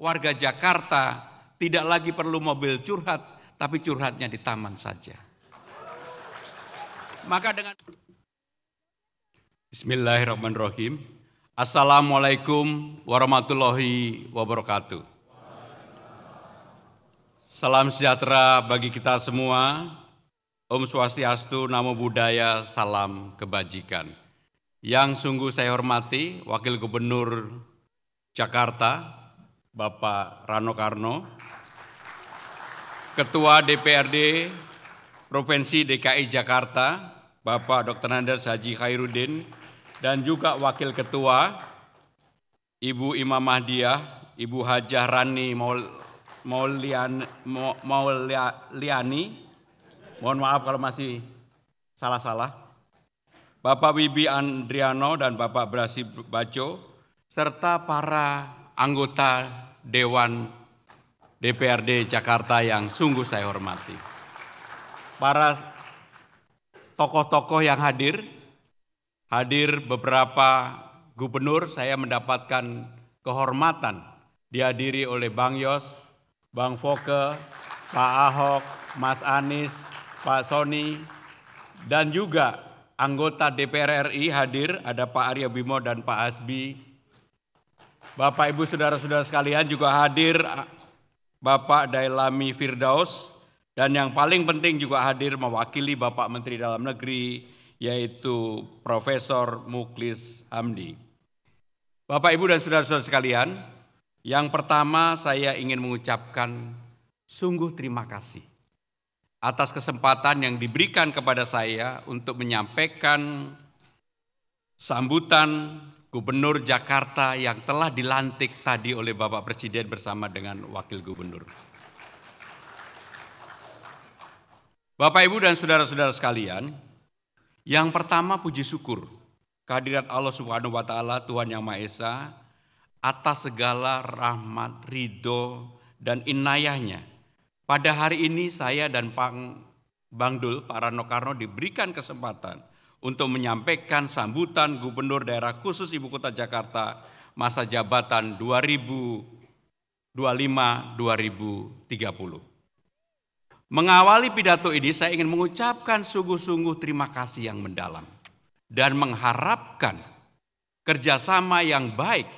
warga Jakarta tidak lagi perlu mobil curhat, tapi curhatnya di taman saja. Maka dengan Bismillahirrahmanirrahim. Assalamualaikum warahmatullahi wabarakatuh. Salam sejahtera bagi kita semua. Om Swastiastu, Namo Buddhaya, salam kebajikan. Yang sungguh saya hormati Wakil Gubernur Jakarta, Bapak Rano Karno, Ketua DPRD Provinsi DKI Jakarta, Bapak Dr. Andes Haji Khairuddin, dan juga Wakil Ketua, Ibu Imam Mahdiah, Ibu Hajah Rani Mauliani, mohon maaf kalau masih salah-salah, Bapak Wibi Andriano dan Bapak Brasi Baco, serta para anggota Dewan DPRD Jakarta yang sungguh saya hormati. Para tokoh-tokoh yang hadir beberapa gubernur, saya mendapatkan kehormatan dihadiri oleh Bang Yos, Bang Foke, Pak Ahok, Mas Anies, Pak Soni, dan juga anggota DPR RI hadir, ada Pak Arya Bimo dan Pak Hasbi. Bapak Ibu saudara-saudara sekalian juga hadir Bapak Dailami Firdaus, dan yang paling penting juga hadir mewakili Bapak Menteri Dalam Negeri, yaitu Profesor Muklis Hamdi. Bapak Ibu dan saudara-saudara sekalian, yang pertama saya ingin mengucapkan sungguh terima kasih atas kesempatan yang diberikan kepada saya untuk menyampaikan sambutan Gubernur Jakarta yang telah dilantik tadi oleh Bapak Presiden bersama dengan Wakil Gubernur. Bapak, Ibu, dan saudara-saudara sekalian, yang pertama puji syukur kehadirat Allah Subhanahu wa Ta'ala, Tuhan Yang Maha Esa, atas segala rahmat, ridho, dan inayahnya. Pada hari ini saya dan Bang Dul, Pak Rano Karno, diberikan kesempatan untuk menyampaikan sambutan Gubernur Daerah Khusus Ibu Kota Jakarta masa jabatan 2025-2030. Mengawali pidato ini saya ingin mengucapkan sungguh-sungguh terima kasih yang mendalam dan mengharapkan kerjasama yang baik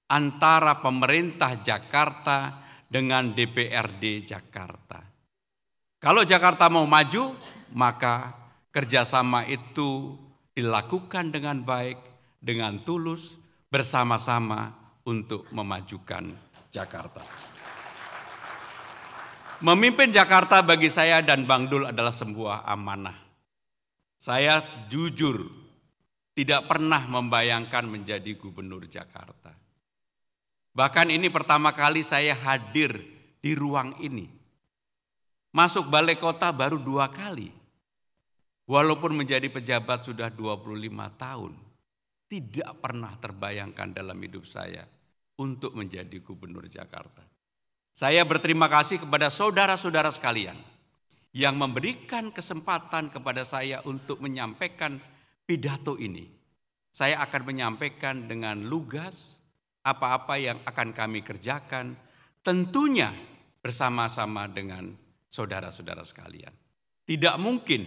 antara pemerintah Jakarta dengan DPRD Jakarta. Kalau Jakarta mau maju, maka kerjasama itu dilakukan dengan baik, dengan tulus, bersama-sama untuk memajukan Jakarta. Memimpin Jakarta bagi saya dan Bang Dul adalah sebuah amanah. Saya jujur tidak pernah membayangkan menjadi gubernur Jakarta. Bahkan ini pertama kali saya hadir di ruang ini. Masuk balai kota baru 2 kali. Walaupun menjadi pejabat sudah 25 tahun. Tidak pernah terbayangkan dalam hidup saya untuk menjadi gubernur Jakarta. Saya berterima kasih kepada saudara-saudara sekalian yang memberikan kesempatan kepada saya untuk menyampaikan pidato ini. Saya akan menyampaikan dengan lugas apa-apa yang akan kami kerjakan, tentunya bersama-sama dengan saudara-saudara sekalian. Tidak mungkin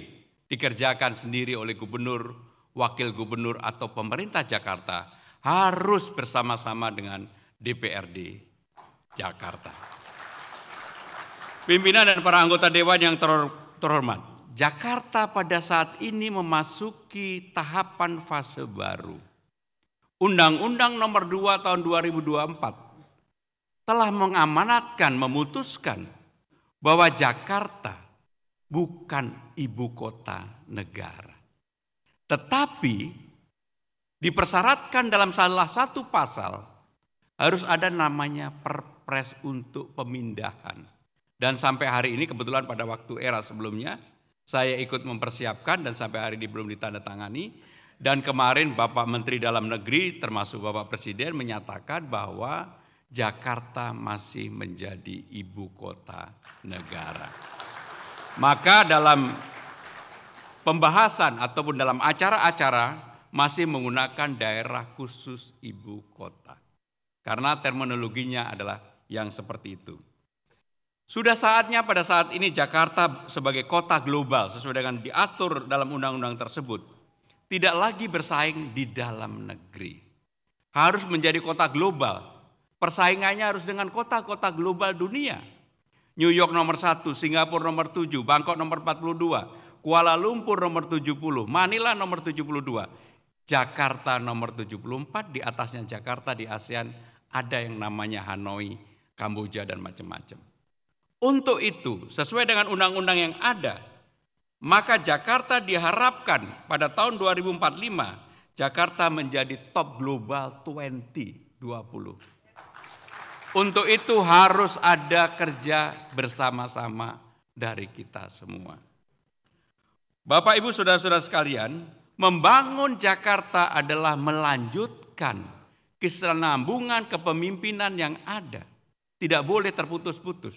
dikerjakan sendiri oleh gubernur, wakil gubernur, atau pemerintah Jakarta, harus bersama-sama dengan DPRD Jakarta. Pimpinan dan para anggota Dewan yang terhormat, Jakarta pada saat ini memasuki tahapan fase baru. Undang-Undang Nomor 2 Tahun 2024 telah mengamanatkan, memutuskan bahwa Jakarta bukan ibu kota negara. Tetapi dipersyaratkan dalam salah satu pasal harus ada namanya perpres untuk pemindahan. Dan sampai hari ini kebetulan pada waktu era sebelumnya saya ikut mempersiapkan dan sampai hari ini belum ditandatangani. Dan kemarin Bapak Menteri Dalam Negeri termasuk Bapak Presiden menyatakan bahwa Jakarta masih menjadi ibu kota negara. Maka dalam pembahasan ataupun dalam acara-acara masih menggunakan daerah khusus ibu kota. Karena terminologinya adalah yang seperti itu. Sudah saatnya pada saat ini Jakarta sebagai kota global sesuai dengan diatur dalam undang-undang tersebut tidak lagi bersaing di dalam negeri. Harus menjadi kota global. Persaingannya harus dengan kota-kota global dunia. New York nomor 1, Singapura nomor 7, Bangkok nomor 42, Kuala Lumpur nomor 70, Manila nomor 72, Jakarta nomor 74, di atasnya Jakarta di ASEAN ada yang namanya Hanoi, Kamboja dan macam-macam. Untuk itu, sesuai dengan undang-undang yang ada, maka Jakarta diharapkan pada tahun 2045 Jakarta menjadi top global 2020. Untuk itu harus ada kerja bersama-sama dari kita semua. Bapak Ibu Saudara-saudara sekalian, membangun Jakarta adalah melanjutkan kesinambungan kepemimpinan yang ada. Tidak boleh terputus-putus.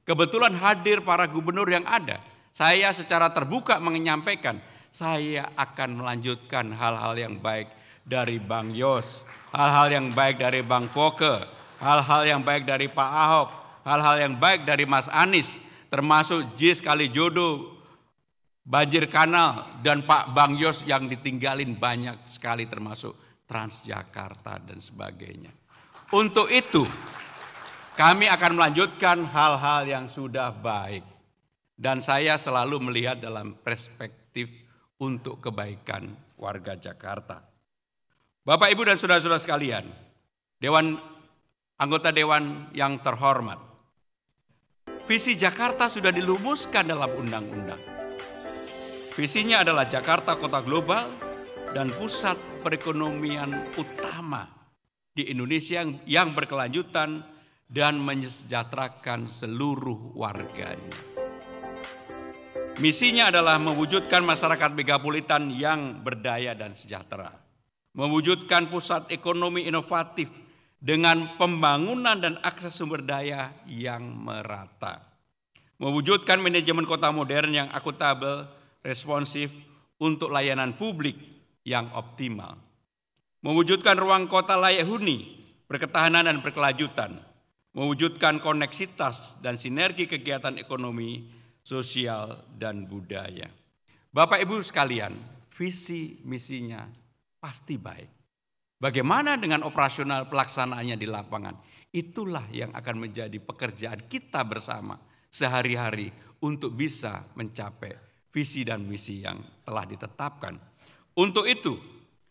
Kebetulan hadir para gubernur yang ada. Saya secara terbuka menyampaikan, saya akan melanjutkan hal-hal yang baik dari Bang Yos, hal-hal yang baik dari Bang Foke, hal-hal yang baik dari Pak Ahok, hal-hal yang baik dari Mas Anies, termasuk JIS Kalijodo, banjir kanal, dan Pak Bang Yos yang ditinggalin banyak sekali termasuk Transjakarta dan sebagainya. Untuk itu, kami akan melanjutkan hal-hal yang sudah baik. Dan saya selalu melihat dalam perspektif untuk kebaikan warga Jakarta. Bapak, Ibu, dan saudara-saudara sekalian, anggota Dewan yang terhormat, visi Jakarta sudah dirumuskan dalam undang-undang. Visinya adalah Jakarta kota global dan pusat perekonomian utama di Indonesia yang berkelanjutan dan mensejahterakan seluruh warganya. Misinya adalah mewujudkan masyarakat megapolitan yang berdaya dan sejahtera, mewujudkan pusat ekonomi inovatif dengan pembangunan dan akses sumber daya yang merata, mewujudkan manajemen kota modern yang akuntabel, responsif untuk layanan publik yang optimal, mewujudkan ruang kota layak huni, berketahanan dan berkelanjutan, mewujudkan koneksitas dan sinergi kegiatan ekonomi, sosial, dan budaya. Bapak Ibu sekalian, visi misinya pasti baik. Bagaimana dengan operasional pelaksanaannya di lapangan? Itulah yang akan menjadi pekerjaan kita bersama sehari-hari untuk bisa mencapai visi dan misi yang telah ditetapkan. Untuk itu,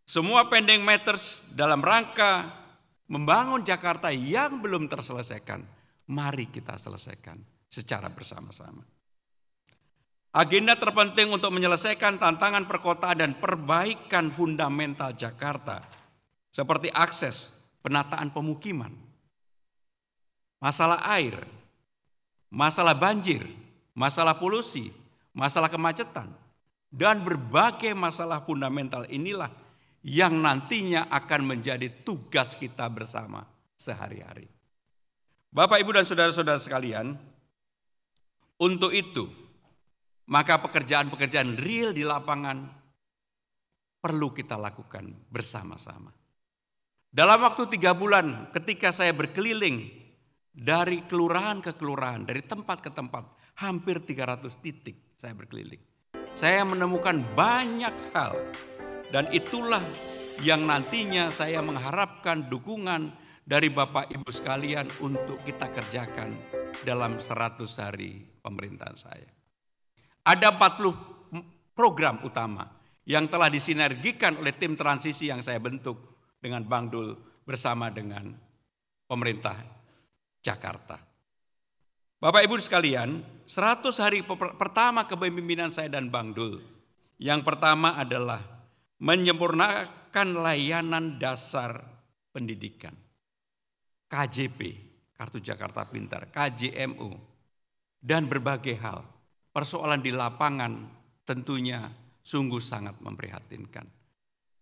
semua pending matters dalam rangka membangun Jakarta yang belum terselesaikan, mari kita selesaikan secara bersama-sama. Agenda terpenting untuk menyelesaikan tantangan perkotaan dan perbaikan fundamental Jakarta, seperti akses, penataan pemukiman, masalah air, masalah banjir, masalah polusi, masalah kemacetan, dan berbagai masalah fundamental inilah yang nantinya akan menjadi tugas kita bersama sehari-hari. Bapak, Ibu, dan saudara-saudara sekalian, untuk itu, maka pekerjaan-pekerjaan real di lapangan perlu kita lakukan bersama-sama. Dalam waktu 3 bulan ketika saya berkeliling dari kelurahan ke kelurahan, dari tempat ke tempat, hampir 300 titik saya berkeliling. Saya menemukan banyak hal. Dan itulah yang nantinya saya mengharapkan dukungan dari Bapak Ibu sekalian untuk kita kerjakan dalam 100 hari pemerintahan saya. Ada 40 program utama yang telah disinergikan oleh tim transisi yang saya bentuk dengan Bang Dul bersama dengan pemerintah Jakarta. Bapak Ibu sekalian, 100 hari pertama kepemimpinan saya dan Bang Dul. Yang pertama adalah menyempurnakan layanan dasar pendidikan, KJP, Kartu Jakarta Pintar, KJMU, dan berbagai hal. Persoalan di lapangan tentunya sungguh sangat memprihatinkan.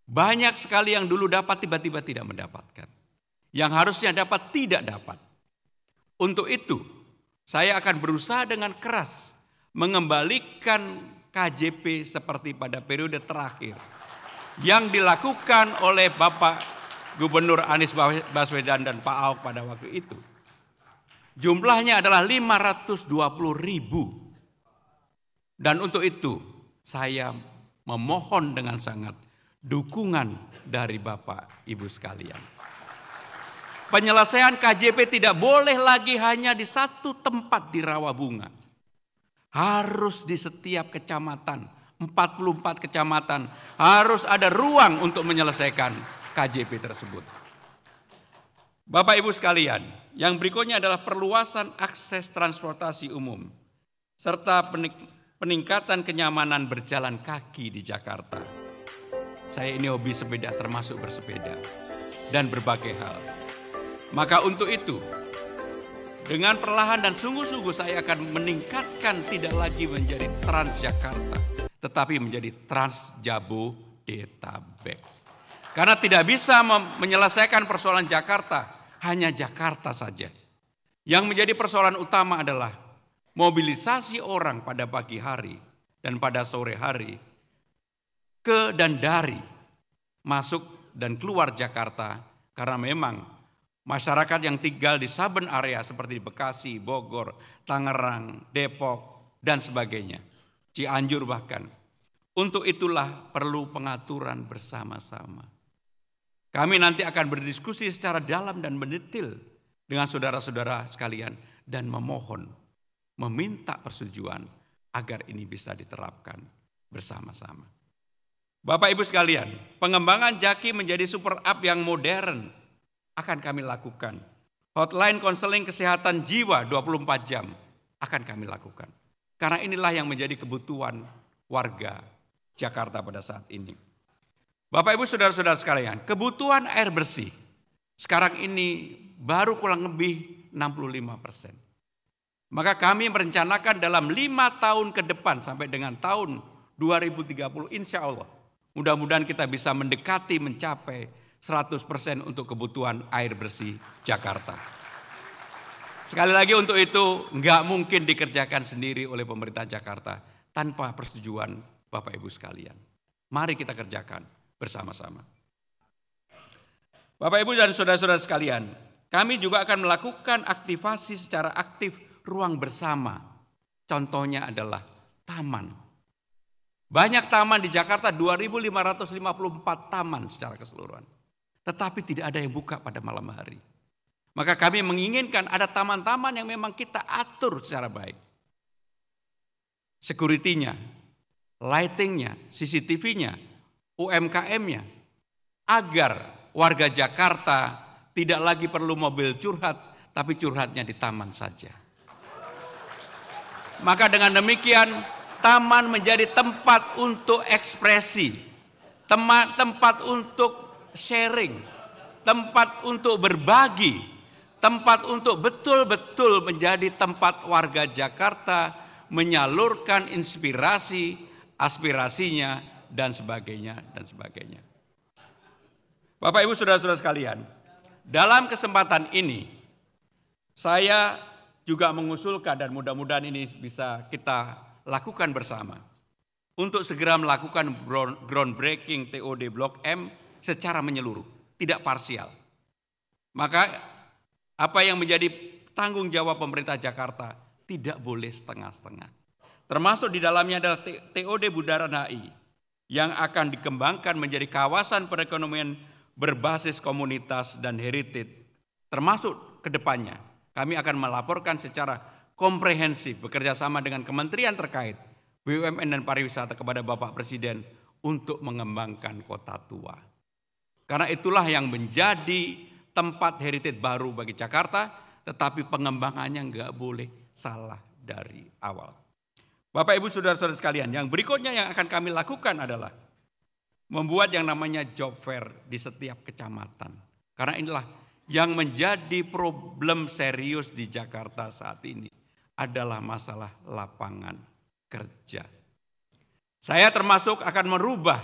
Banyak sekali yang dulu dapat tiba-tiba tidak mendapatkan. Yang harusnya dapat tidak dapat. Untuk itu, saya akan berusaha dengan keras mengembalikan KJP seperti pada periode terakhir yang dilakukan oleh Bapak Gubernur Anies Baswedan dan Pak Ahok pada waktu itu. Jumlahnya adalah 520.000. Dan untuk itu saya memohon dengan sangat dukungan dari Bapak Ibu sekalian. Penyelesaian KJP tidak boleh lagi hanya di satu tempat di Rawabunga. Harus di setiap kecamatan, 44 kecamatan, harus ada ruang untuk menyelesaikan KJP tersebut. Bapak Ibu sekalian, yang berikutnya adalah perluasan akses transportasi umum, serta peningkatan kenyamanan berjalan kaki di Jakarta. Saya ini hobi sepeda, termasuk bersepeda, dan berbagai hal. Maka untuk itu, dengan perlahan dan sungguh-sungguh saya akan meningkatkan tidak lagi menjadi Transjakarta, tetapi menjadi Trans Jabodetabek. Karena tidak bisa menyelesaikan persoalan Jakarta, hanya Jakarta saja. Yang menjadi persoalan utama adalah mobilisasi orang pada pagi hari dan pada sore hari ke dan dari masuk dan keluar Jakarta, karena memang masyarakat yang tinggal di saben area seperti di Bekasi, Bogor, Tangerang, Depok, dan sebagainya, Cianjur bahkan. Untuk itulah perlu pengaturan bersama-sama. Kami nanti akan berdiskusi secara dalam dan mendetail dengan saudara-saudara sekalian dan meminta persetujuan agar ini bisa diterapkan bersama-sama. Bapak Ibu sekalian, pengembangan Jaki menjadi super app yang modern akan kami lakukan. Hotline konseling kesehatan jiwa 24 jam akan kami lakukan. Karena inilah yang menjadi kebutuhan warga Jakarta pada saat ini. Bapak Ibu saudara-saudara sekalian, kebutuhan air bersih sekarang ini baru kurang lebih 65%. Maka kami merencanakan dalam 5 tahun ke depan sampai dengan tahun 2030 insya Allah. Mudah-mudahan kita bisa mendekati mencapai 100% untuk kebutuhan air bersih Jakarta. Sekali lagi untuk itu nggak mungkin dikerjakan sendiri oleh pemerintah Jakarta tanpa persetujuan Bapak Ibu sekalian. Mari kita kerjakan bersama-sama. Bapak Ibu dan saudara-saudara sekalian, kami juga akan melakukan aktivasi secara aktif ruang bersama. Contohnya adalah taman. Banyak taman di Jakarta, 2.554 taman secara keseluruhan. Tetapi tidak ada yang buka pada malam hari. Maka kami menginginkan ada taman-taman yang memang kita atur secara baik. Security-nya, lighting-nya, CCTV-nya, UMKM-nya. Agar warga Jakarta tidak lagi perlu mobil curhat, tapi curhatnya di taman saja. Maka dengan demikian, taman menjadi tempat untuk ekspresi, tempat untuk sharing, tempat untuk berbagi, tempat untuk betul-betul menjadi tempat warga Jakarta menyalurkan inspirasi, aspirasinya, dan sebagainya, dan sebagainya. Bapak Ibu saudara-saudara sekalian, dalam kesempatan ini saya juga mengusulkan dan mudah-mudahan ini bisa kita lakukan bersama untuk segera melakukan groundbreaking TOD Blok M secara menyeluruh, tidak parsial. Maka apa yang menjadi tanggung jawab pemerintah Jakarta tidak boleh setengah-setengah. Termasuk di dalamnya adalah TOD Bundaran HI yang akan dikembangkan menjadi kawasan perekonomian berbasis komunitas dan heritage. Termasuk ke depannya kami akan melaporkan secara komprehensif bekerja sama dengan kementerian terkait, BUMN dan pariwisata kepada Bapak Presiden untuk mengembangkan kota tua. Karena itulah yang menjadi tempat heritage baru bagi Jakarta, tetapi pengembangannya nggak boleh salah dari awal. Bapak Ibu saudara-saudara sekalian, yang berikutnya yang akan kami lakukan adalah membuat yang namanya job fair di setiap kecamatan. Karena inilah yang menjadi problem serius di Jakarta saat ini adalah masalah lapangan kerja. Saya termasuk akan merubah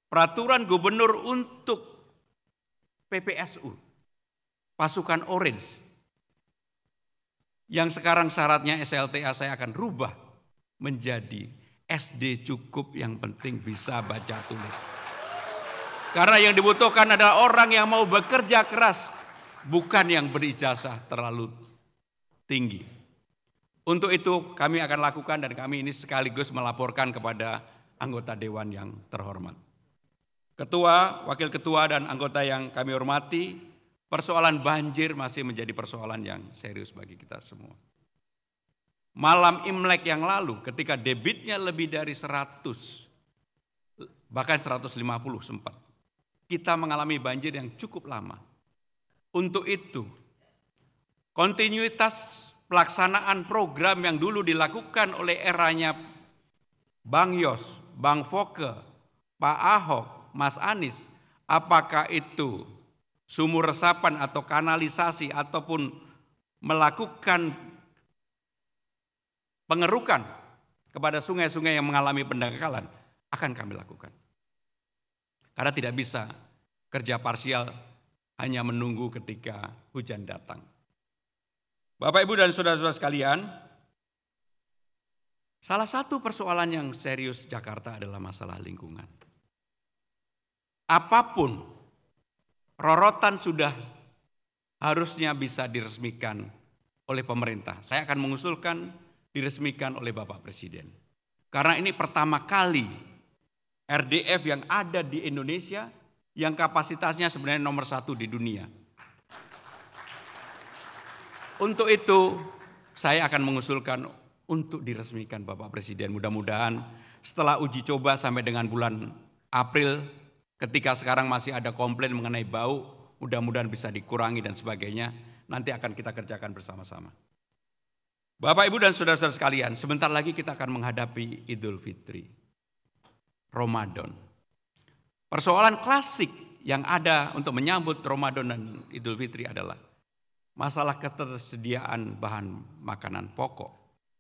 peraturan gubernur untuk PPSU, pasukan orange, yang sekarang syaratnya SLTA saya akan rubah menjadi SD cukup yang penting bisa baca tulis. Karena yang dibutuhkan adalah orang yang mau bekerja keras, bukan yang berijazah terlalu tinggi. Untuk itu kami akan lakukan dan kami ini sekaligus melaporkan kepada anggota Dewan yang terhormat. Ketua, Wakil Ketua, dan anggota yang kami hormati, persoalan banjir masih menjadi persoalan yang serius bagi kita semua. Malam Imlek yang lalu ketika debitnya lebih dari 100, bahkan 150 sempat, kita mengalami banjir yang cukup lama. Untuk itu, kontinuitas pelaksanaan program yang dulu dilakukan oleh eranya Bang Yos, Bang Foke, Pak Ahok, Mas Anies, apakah itu sumur resapan atau kanalisasi ataupun melakukan pengerukan kepada sungai-sungai yang mengalami pendangkalan, akan kami lakukan. Karena tidak bisa kerja parsial hanya menunggu ketika hujan datang. Bapak, Ibu, dan saudara-saudara sekalian, salah satu persoalan yang serius Jakarta adalah masalah lingkungan. Apapun rorotan sudah harusnya bisa diresmikan oleh pemerintah. Saya akan mengusulkan diresmikan oleh Bapak Presiden. Karena ini pertama kali RDF yang ada di Indonesia yang kapasitasnya sebenarnya nomor 1 di dunia. Untuk itu saya akan mengusulkan untuk diresmikan Bapak Presiden. Mudah-mudahan setelah uji coba sampai dengan bulan April, ketika sekarang masih ada komplain mengenai bau, mudah-mudahan bisa dikurangi dan sebagainya. Nanti akan kita kerjakan bersama-sama. Bapak, Ibu, dan saudara-saudara sekalian, sebentar lagi kita akan menghadapi Idul Fitri, Ramadan. Persoalan klasik yang ada untuk menyambut Ramadan dan Idul Fitri adalah masalah ketersediaan bahan makanan pokok,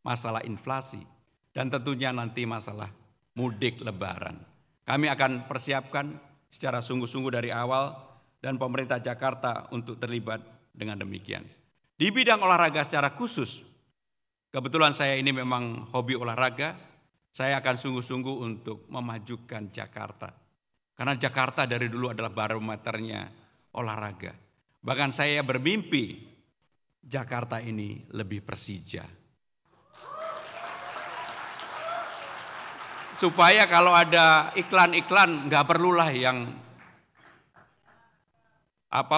masalah inflasi, dan tentunya nanti masalah mudik lebaran. Kami akan persiapkan secara sungguh-sungguh dari awal dan pemerintah Jakarta untuk terlibat dengan demikian. Di bidang olahraga secara khusus, kebetulan saya ini memang hobi olahraga, saya akan sungguh-sungguh untuk memajukan Jakarta. Karena Jakarta dari dulu adalah barometernya olahraga. Bahkan saya bermimpi Jakarta ini lebih Persija. Supaya kalau ada iklan-iklan nggak perlulah yang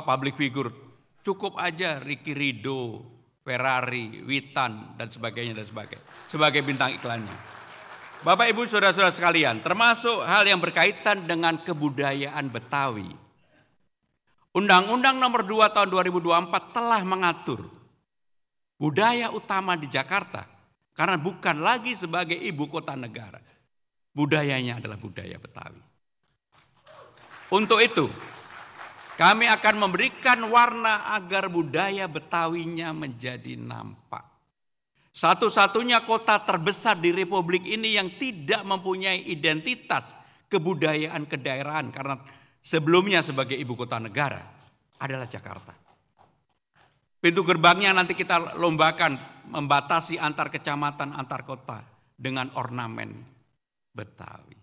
public figure. Cukup aja Ricky Ridho, Ferrari, Witan, dan sebagainya sebagai bintang iklannya. Bapak, Ibu, saudara-saudara sekalian, termasuk hal yang berkaitan dengan kebudayaan Betawi. Undang-Undang Nomor 2 Tahun 2024 telah mengatur budaya utama di Jakarta karena bukan lagi sebagai ibu kota negara. Budayanya adalah budaya Betawi. Untuk itu, kami akan memberikan warna agar budaya Betawinya menjadi nampak. Satu-satunya kota terbesar di Republik ini yang tidak mempunyai identitas kebudayaan kedaerahan karena sebelumnya sebagai ibu kota negara adalah Jakarta. Pintu gerbangnya nanti kita lombakan membatasi antar kecamatan, antar kota dengan ornamen Betawi.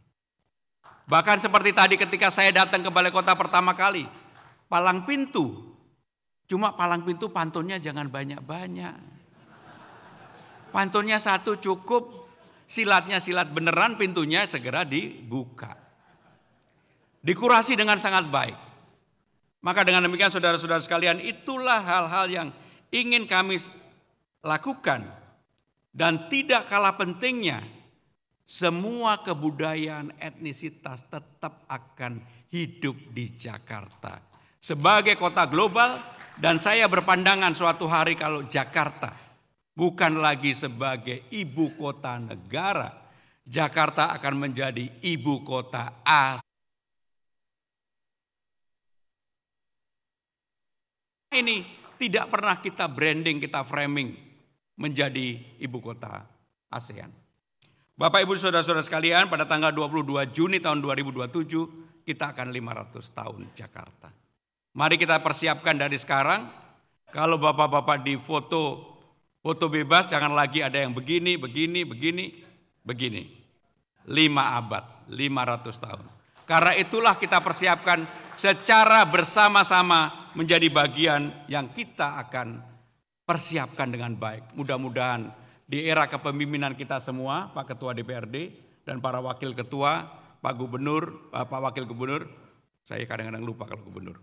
Bahkan seperti tadi ketika saya datang ke balai kota pertama kali, palang pintu, cuma palang pintu pantunnya jangan banyak-banyak. Pantunnya 1 cukup, silatnya silat beneran, pintunya segera dibuka. Dikurasi dengan sangat baik. Maka dengan demikian saudara-saudara sekalian, itulah hal-hal yang ingin kami lakukan. Dan tidak kalah pentingnya, semua kebudayaan etnisitas tetap akan hidup di Jakarta. Sebagai kota global, dan saya berpandangan suatu hari kalau Jakarta bukan lagi sebagai ibu kota negara, Jakarta akan menjadi ibu kota Asia. Ini tidak pernah kita branding, kita framing menjadi ibu kota ASEAN. Bapak, Ibu, saudara-saudara sekalian, pada tanggal 22 Juni tahun 2027 kita akan 500 tahun Jakarta. Mari kita persiapkan dari sekarang. Kalau bapak-bapak di foto bebas, jangan lagi ada yang begini. 5 abad, 500 tahun. Karena itulah kita persiapkan secara bersama-sama menjadi bagian yang kita akan persiapkan dengan baik. Mudah-mudahan di era kepemimpinan kita semua, Pak Ketua DPRD dan para Wakil Ketua, Pak Gubernur, Pak Wakil Gubernur, saya kadang-kadang lupa kalau Gubernur,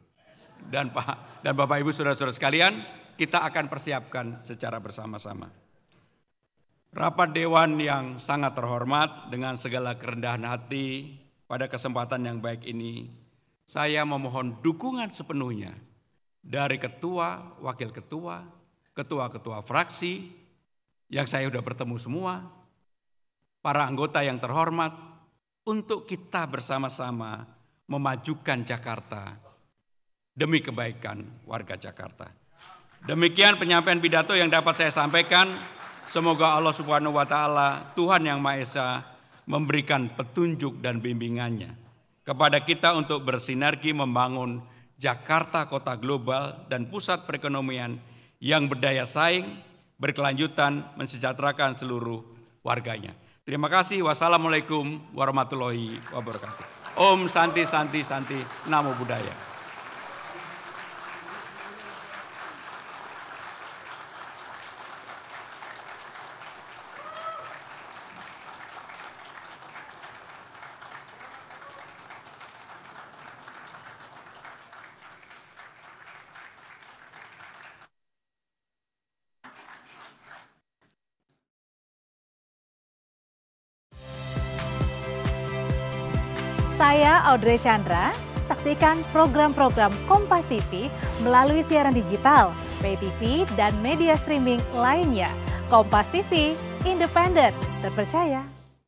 dan Bapak Ibu saudara-saudara sekalian, kita akan persiapkan secara bersama-sama. Rapat Dewan yang sangat terhormat, dengan segala kerendahan hati pada kesempatan yang baik ini, saya memohon dukungan sepenuhnya dari ketua, wakil ketua, ketua-ketua fraksi yang saya sudah bertemu semua, para anggota yang terhormat, untuk kita bersama-sama memajukan Jakarta demi kebaikan warga Jakarta. Demikian penyampaian pidato yang dapat saya sampaikan. Semoga Allah Subhanahu wa Ta'ala, Tuhan Yang Maha Esa, memberikan petunjuk dan bimbingannya kepada kita untuk bersinergi membangun Jakarta kota global dan pusat perekonomian yang berdaya saing, berkelanjutan, mensejahterakan seluruh warganya. Terima kasih. Wassalamualaikum warahmatullahi wabarakatuh. Om Santi Santi Santi, Namo Buddhaya. Saya Audrey Chandra, saksikan program-program Kompas TV melalui siaran digital, pay TV, dan media streaming lainnya. Kompas TV, independen, terpercaya.